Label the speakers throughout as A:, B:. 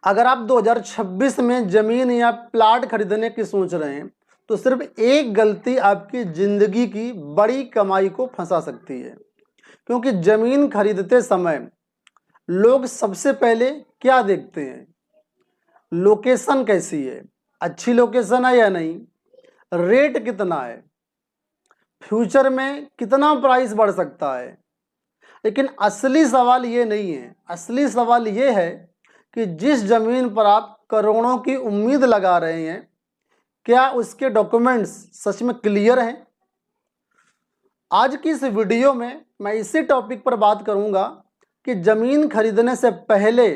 A: अगर आप 2026 में ज़मीन या प्लाट खरीदने की सोच रहे हैं तो सिर्फ एक गलती आपकी ज़िंदगी की बड़ी कमाई को फंसा सकती है। क्योंकि ज़मीन खरीदते समय लोग सबसे पहले क्या देखते हैं? लोकेशन कैसी है, अच्छी लोकेशन है या नहीं, रेट कितना है, फ्यूचर में कितना प्राइस बढ़ सकता है। लेकिन असली सवाल ये नहीं है। असली सवाल ये है कि जिस ज़मीन पर आप करोड़ों की उम्मीद लगा रहे हैं, क्या उसके डॉक्यूमेंट्स सच में क्लियर हैं? आज की इस वीडियो में मैं इसी टॉपिक पर बात करूंगा कि ज़मीन खरीदने से पहले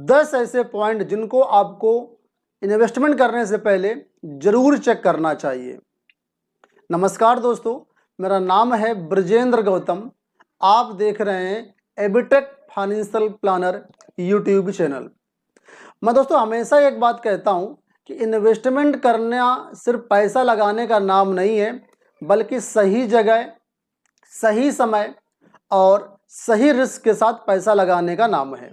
A: 10 ऐसे पॉइंट जिनको आपको इन्वेस्टमेंट करने से पहले ज़रूर चेक करना चाहिए। नमस्कार दोस्तों, मेरा नाम है ब्रजेंद्र गौतम। आप देख रहे हैं एबिटेक फाइनेंशियल प्लानर यूट्यूब चैनल। मैं दोस्तों हमेशा एक बात कहता हूं कि इन्वेस्टमेंट करना सिर्फ पैसा लगाने का नाम नहीं है, बल्कि सही जगह, सही समय और सही रिस्क के साथ पैसा लगाने का नाम है।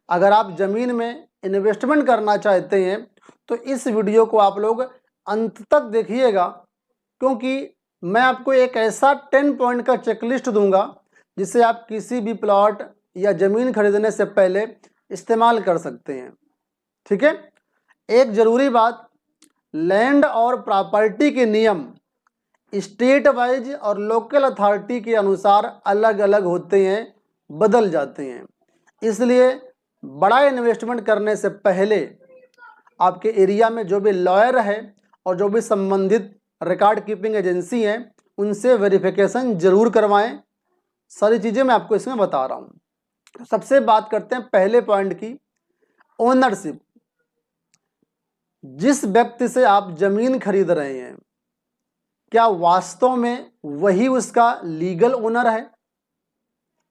A: अगर आप ज़मीन में इन्वेस्टमेंट करना चाहते हैं तो इस वीडियो को आप लोग अंत तक देखिएगा, क्योंकि मैं आपको एक ऐसा 10 पॉइंट का चेकलिस्ट दूंगा जिसे आप किसी भी प्लॉट या ज़मीन खरीदने से पहले इस्तेमाल कर सकते हैं। ठीक है। एक ज़रूरी बात, लैंड और प्रॉपर्टी के नियम स्टेट वाइज और लोकल अथॉरिटी के अनुसार अलग अलग होते हैं, बदल जाते हैं। इसलिए बड़ा इन्वेस्टमेंट करने से पहले आपके एरिया में जो भी लॉयर है और जो भी संबंधित रिकॉर्ड कीपिंग एजेंसी हैं उनसे वेरिफिकेशन जरूर करवाएं। सारी चीज़ें मैं आपको इसमें बता रहा हूं। सबसे बात करते हैं पहले पॉइंट की, ओनरशिप। जिस व्यक्ति से आप ज़मीन खरीद रहे हैं, क्या वास्तव में वही उसका लीगल ओनर है?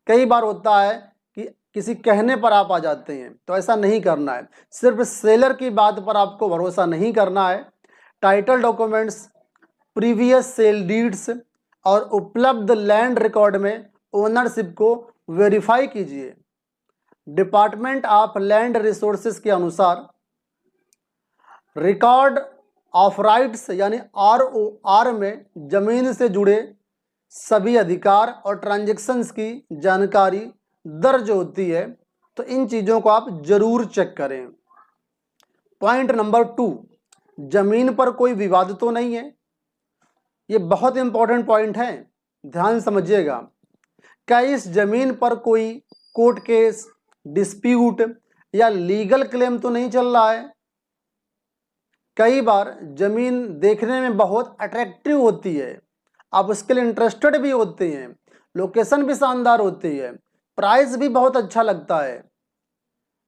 A: कई बार होता है कि किसी कहने पर आप आ जाते हैं, तो ऐसा नहीं करना है। सिर्फ सेलर की बात पर आपको भरोसा नहीं करना है। Title documents, previous sale deeds और उपलब्ध लैंड रिकॉर्ड में ओनरशिप को वेरीफाई कीजिए। डिपार्टमेंट ऑफ लैंड रिसोर्सेज के अनुसार रिकॉर्ड ऑफ राइट्स यानी ROR में जमीन से जुड़े सभी अधिकार और ट्रांजैक्शंस की जानकारी दर्ज होती है, तो इन चीज़ों को आप जरूर चेक करें। पॉइंट नंबर 2, जमीन पर कोई विवाद तो नहीं है। ये बहुत इंपॉर्टेंट पॉइंट है, ध्यान समझिएगा। क्या इस जमीन पर कोई कोर्ट केस, डिस्प्यूट या लीगल क्लेम तो नहीं चल रहा है? कई बार जमीन देखने में बहुत अट्रैक्टिव होती है, आप उसके लिए इंटरेस्टेड भी होते हैं, लोकेशन भी शानदार होती है, प्राइस भी बहुत अच्छा लगता है,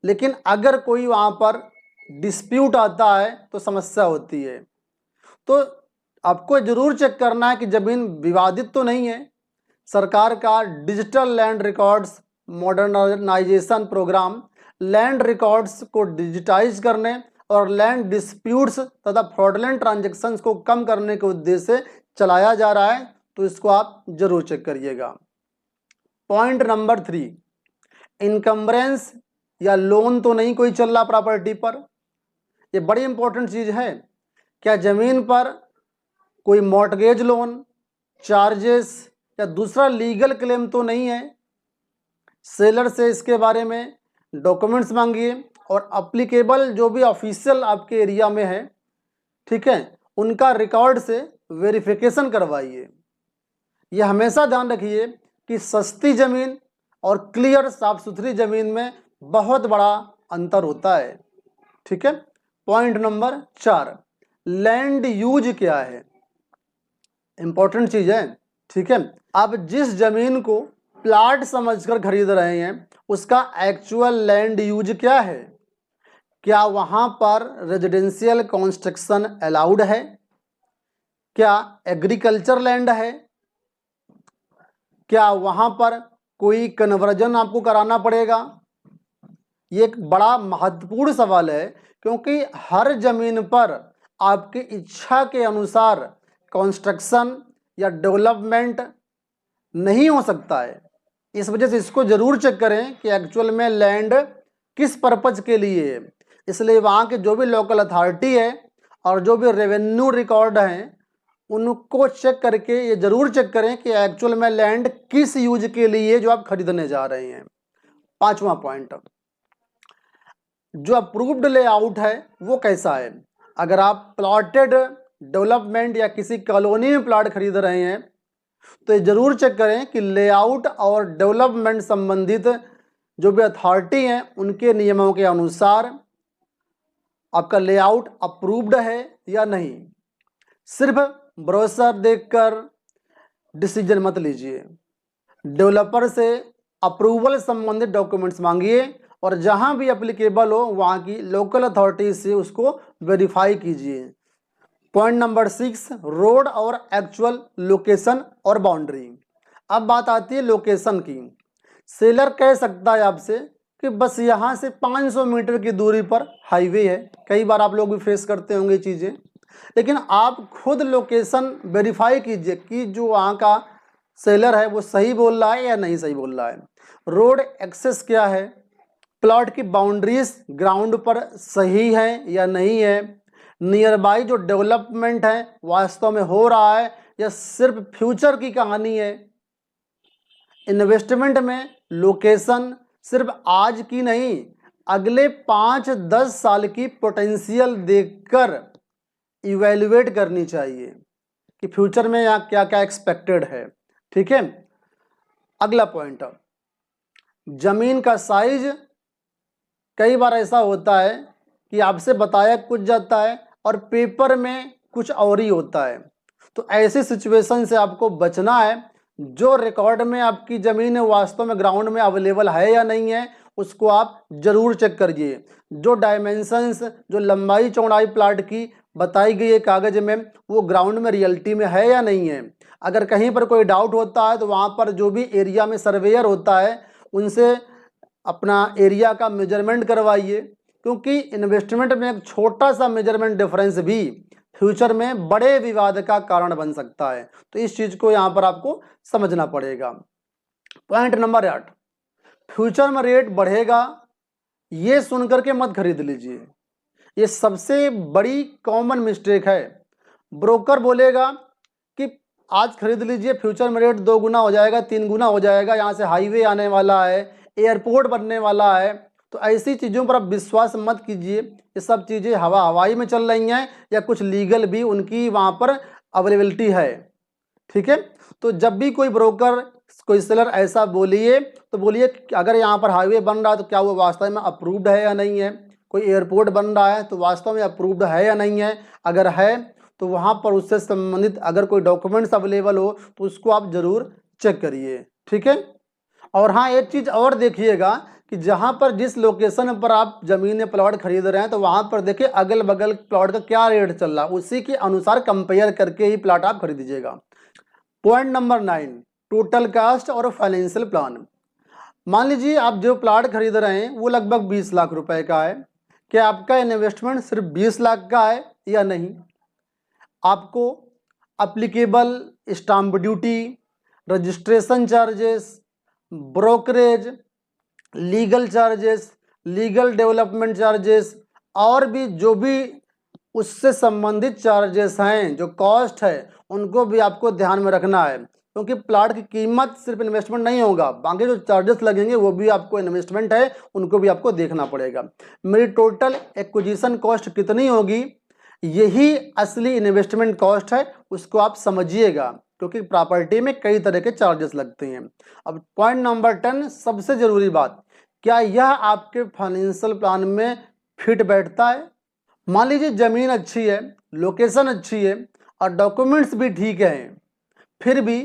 A: लेकिन अगर कोई वहाँ पर डिस्प्यूट आता है तो समस्या होती है। तो आपको जरूर चेक करना है कि ज़मीन विवादित तो नहीं है। सरकार का digital land records modernisation programme land records को डिजिटाइज करने और लैंड डिस्प्यूट्स तथा फ्रॉडलेंट ट्रांजैक्शंस को कम करने के उद्देश्य से चलाया जा रहा है, तो इसको आप जरूर चेक करिएगा। पॉइंट नंबर 3, इनकम्बरेंस या लोन तो नहीं कोई चल रहा प्रॉपर्टी पर। ये बड़ी इंपॉर्टेंट चीज़ है। क्या ज़मीन पर कोई मॉर्टगेज लोन, चार्जेस या दूसरा लीगल क्लेम तो नहीं है? सेलर से इसके बारे में डॉक्यूमेंट्स मांगिए और अप्लीकेबल जो भी ऑफिशियल आपके एरिया में है, ठीक है, उनका रिकॉर्ड से वेरिफिकेशन करवाइए। यह हमेशा ध्यान रखिए कि सस्ती ज़मीन और क्लियर साफ सुथरी ज़मीन में बहुत बड़ा अंतर होता है। ठीक है। पॉइंट नंबर 4, लैंड यूज क्या है? इंपॉर्टेंट चीज़ है। ठीक है। आप जिस ज़मीन को प्लाट समझकर खरीद रहे हैं उसका एक्चुअल लैंड यूज क्या है? क्या वहाँ पर रेजिडेंशियल कंस्ट्रक्शन अलाउड है? क्या एग्रीकल्चर लैंड है? क्या वहाँ पर कोई कन्वर्जन आपको कराना पड़ेगा? ये एक बड़ा महत्वपूर्ण सवाल है, क्योंकि हर जमीन पर आपकी इच्छा के अनुसार कंस्ट्रक्शन या डेवलपमेंट नहीं हो सकता है। इस वजह से इसको जरूर चेक करें कि एक्चुअल में लैंड किस पर्पज के लिए है। इसलिए वहाँ के जो भी लोकल अथॉरिटी है और जो भी रेवेन्यू रिकॉर्ड हैं उनको चेक करके ये जरूर चेक करें कि एक्चुअल में लैंड किस यूज के लिए जो आप खरीदने जा रहे हैं। पांचवा पॉइंट, जो अप्रूव्ड लेआउट है वो कैसा है। अगर आप प्लॉटेड डेवलपमेंट या किसी कॉलोनी में प्लॉट खरीद रहे हैं तो ये जरूर चेक करें कि लेआउट और डेवलपमेंट संबंधित जो भी अथॉरिटी हैं उनके नियमों के अनुसार आपका लेआउट अप्रूव्ड है या नहीं। सिर्फ ब्रोशर देखकर डिसीजन मत लीजिए, डेवलपर से अप्रूवल संबंधित डॉक्यूमेंट्स मांगिए और जहां भी एप्लीकेबल हो वहां की लोकल अथॉरिटी से उसको वेरीफाई कीजिए। पॉइंट नंबर 6, रोड और एक्चुअल लोकेशन और बाउंड्री। अब बात आती है लोकेशन की। सेलर कह सकता है आपसे कि बस यहाँ से 500 मीटर की दूरी पर हाईवे है, कई बार आप लोग भी फेस करते होंगे चीज़ें, लेकिन आप खुद लोकेशन वेरीफाई कीजिए कि जो वहाँ का सेलर है वो सही बोल रहा है या नहीं सही बोल रहा है। रोड एक्सेस क्या है, प्लॉट की बाउंड्रीज ग्राउंड पर सही है या नहीं है, नियर बाई जो डेवलपमेंट है वास्तव में हो रहा है या सिर्फ फ्यूचर की कहानी है। इन्वेस्टमेंट में लोकेशन सिर्फ आज की नहीं, अगले 5-10 साल की पोटेंशियल देखकर इवैल्यूएट करनी चाहिए कि फ्यूचर में यहाँ क्या क्या एक्सपेक्टेड है। ठीक है। अगला पॉइंट, जमीन का साइज। कई बार ऐसा होता है कि आपसे बताया कुछ जाता है और पेपर में कुछ और ही होता है, तो ऐसी सिचुएशन से आपको बचना है। जो रिकॉर्ड में आपकी ज़मीन वास्तव में ग्राउंड में अवेलेबल है या नहीं है उसको आप जरूर चेक करिए। जो डायमेंशंस, जो लंबाई चौड़ाई प्लाट की बताई गई है कागज में, वो ग्राउंड में रियलिटी में है या नहीं है। अगर कहीं पर कोई डाउट होता है तो वहाँ पर जो भी एरिया में सर्वेयर होता है उनसे अपना एरिया का मेजरमेंट करवाइए, क्योंकि इन्वेस्टमेंट में एक छोटा सा मेजरमेंट डिफरेंस भी फ्यूचर में बड़े विवाद का कारण बन सकता है। तो इस चीज़ को यहाँ पर आपको समझना पड़ेगा। पॉइंट नंबर 8, फ्यूचर में रेट बढ़ेगा ये सुनकर के मत खरीद लीजिए। ये सबसे बड़ी कॉमन मिस्टेक है। ब्रोकर बोलेगा कि आज खरीद लीजिए, फ्यूचर में रेट 2 गुना हो जाएगा, 3 गुना हो जाएगा, यहाँ से हाईवे आने वाला है, एयरपोर्ट बनने वाला है। तो ऐसी चीज़ों पर आप विश्वास मत कीजिए। ये सब चीज़ें हवाई में चल रही हैं या कुछ लीगल भी उनकी वहाँ पर अवेलेबिलिटी है। ठीक है। तो जब भी कोई ब्रोकर, कोई सेलर ऐसा बोलिए तो बोलिए कि अगर यहाँ पर हाईवे बन रहा है तो क्या वो वास्तव में अप्रूव्ड है या नहीं है, कोई एयरपोर्ट बन रहा है तो वास्तव में अप्रूव्ड है या नहीं है। अगर है तो वहाँ पर उससे संबंधित अगर कोई डॉक्यूमेंट्स अवेलेबल हो तो उसको आप जरूर चेक करिए। ठीक है। और हाँ, एक चीज़ और देखिएगा कि जहाँ पर जिस लोकेशन पर आप ज़मीन प्लॉट खरीद रहे हैं तो वहाँ पर देखिए अगल बगल प्लॉट का क्या रेट चल रहा है, उसी के अनुसार कंपेयर करके ही प्लॉट आप खरीदीजिएगा। पॉइंट नंबर 9, टोटल कास्ट और फाइनेंशियल प्लान। मान लीजिए आप जो प्लॉट खरीद रहे हैं वो लगभग 20 लाख रुपए का है। क्या आपका इन्वेस्टमेंट सिर्फ 20 लाख का है या नहीं। आपको applicable stamp duty, registration charges, brokerage, legal charges, legal development charges और भी जो भी उससे संबंधित चार्जेस हैं, जो कॉस्ट है, उनको भी आपको ध्यान में रखना है, क्योंकि प्लाट की कीमत सिर्फ इन्वेस्टमेंट नहीं होगा, बाकी जो चार्जेस लगेंगे वो भी आपको इन्वेस्टमेंट है, उनको भी आपको देखना पड़ेगा। मेरी टोटल एक्विजिशन कॉस्ट कितनी होगी, यही असली इन्वेस्टमेंट कॉस्ट है, उसको आप समझिएगा, क्योंकि प्रॉपर्टी में कई तरह के चार्जेस लगते हैं। अब पॉइंट नंबर 10, सबसे ज़रूरी बात, क्या यह आपके फाइनेंशियल प्लान में फिट बैठता है। मान लीजिए ज़मीन अच्छी है, लोकेशन अच्छी है और डॉक्यूमेंट्स भी ठीक हैं, फिर भी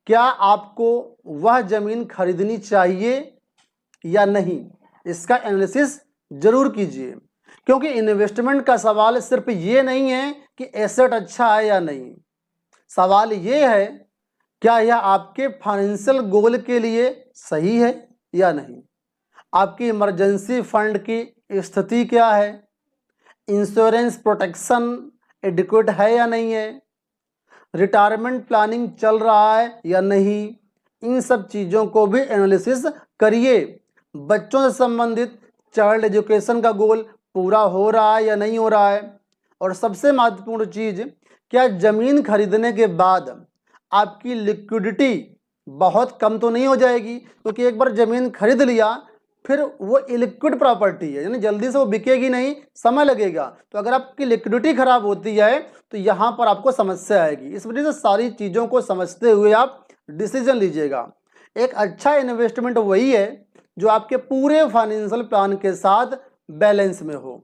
A: क्या आपको वह ज़मीन खरीदनी चाहिए या नहीं, इसका एनालिसिस जरूर कीजिए, क्योंकि इन्वेस्टमेंट का सवाल सिर्फ ये नहीं है कि एसेट अच्छा है या नहीं, सवाल ये है क्या यह आपके फाइनेंशियल गोल के लिए सही है या नहीं, आपकी इमरजेंसी फंड की स्थिति क्या है, इंश्योरेंस प्रोटेक्शन एडिक्वेट है या नहीं है, रिटायरमेंट प्लानिंग चल रहा है या नहीं। इन सब चीज़ों को भी एनालिसिस करिए। बच्चों से संबंधित चाइल्ड एजुकेशन का गोल पूरा हो रहा है या नहीं हो रहा है। और सबसे महत्वपूर्ण चीज़, क्या ज़मीन खरीदने के बाद आपकी लिक्विडिटी बहुत कम तो नहीं हो जाएगी, क्योंकि एक बार ज़मीन खरीद लिया फिर वो इलिक्विड प्रॉपर्टी है, यानी जल्दी से वो बिकेगी नहीं, समय लगेगा। तो अगर आपकी लिक्विडिटी खराब होती है तो यहाँ पर आपको समस्या आएगी। इस वजह से सारी चीज़ों को समझते हुए आप डिसीजन लीजिएगा। एक अच्छा इन्वेस्टमेंट वही है जो आपके पूरे फाइनेंशियल प्लान के साथ बैलेंस में हो।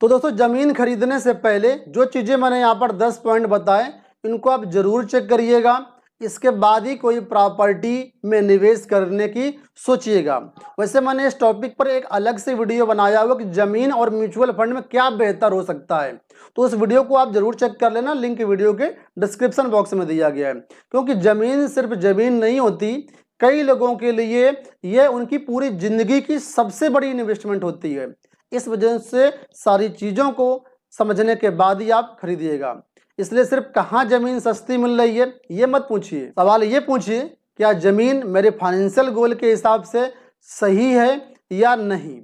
A: तो दोस्तों, ज़मीन खरीदने से पहले जो चीज़ें मैंने यहाँ पर 10 पॉइंट बताए, इनको आप ज़रूर चेक करिएगा। इसके बाद ही कोई प्रॉपर्टी में निवेश करने की सोचिएगा। वैसे मैंने इस टॉपिक पर एक अलग से वीडियो बनाया हुआ कि ज़मीन और म्यूचुअल फंड में क्या बेहतर हो सकता है, तो उस वीडियो को आप ज़रूर चेक कर लेना, लिंक वीडियो के डिस्क्रिप्शन बॉक्स में दिया गया है। क्योंकि ज़मीन सिर्फ ज़मीन नहीं होती, कई लोगों के लिए यह उनकी पूरी ज़िंदगी की सबसे बड़ी इन्वेस्टमेंट होती है। इस वजह से सारी चीज़ों को समझने के बाद ही आप खरीदिएगा। इसलिए सिर्फ कहाँ ज़मीन सस्ती मिल रही है ये मत पूछिए, सवाल ये पूछिए क्या ज़मीन मेरे फाइनेंशियल गोल के हिसाब से सही है या नहीं।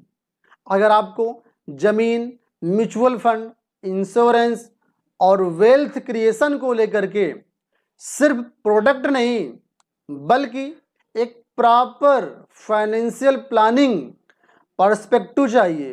A: अगर आपको ज़मीन, म्यूचुअल फंड, इंश्योरेंस और वेल्थ क्रिएशन को लेकर के सिर्फ प्रोडक्ट नहीं बल्कि एक प्रॉपर फाइनेंशियल प्लानिंग पर्सपेक्टिव चाहिए,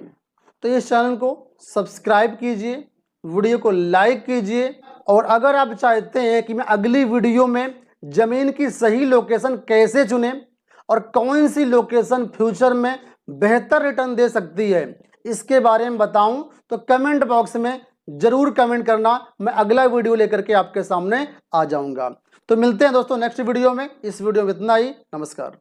A: तो इस चैनल को सब्सक्राइब कीजिए, वीडियो को लाइक कीजिए। और अगर आप चाहते हैं कि मैं अगली वीडियो में ज़मीन की सही लोकेशन कैसे चुनें और कौन सी लोकेशन फ्यूचर में बेहतर रिटर्न दे सकती है, इसके बारे में बताऊं, तो कमेंट बॉक्स में ज़रूर कमेंट करना। मैं अगला वीडियो लेकर के आपके सामने आ जाऊंगा। तो मिलते हैं दोस्तों नेक्स्ट वीडियो में। इस वीडियो में इतना ही। नमस्कार।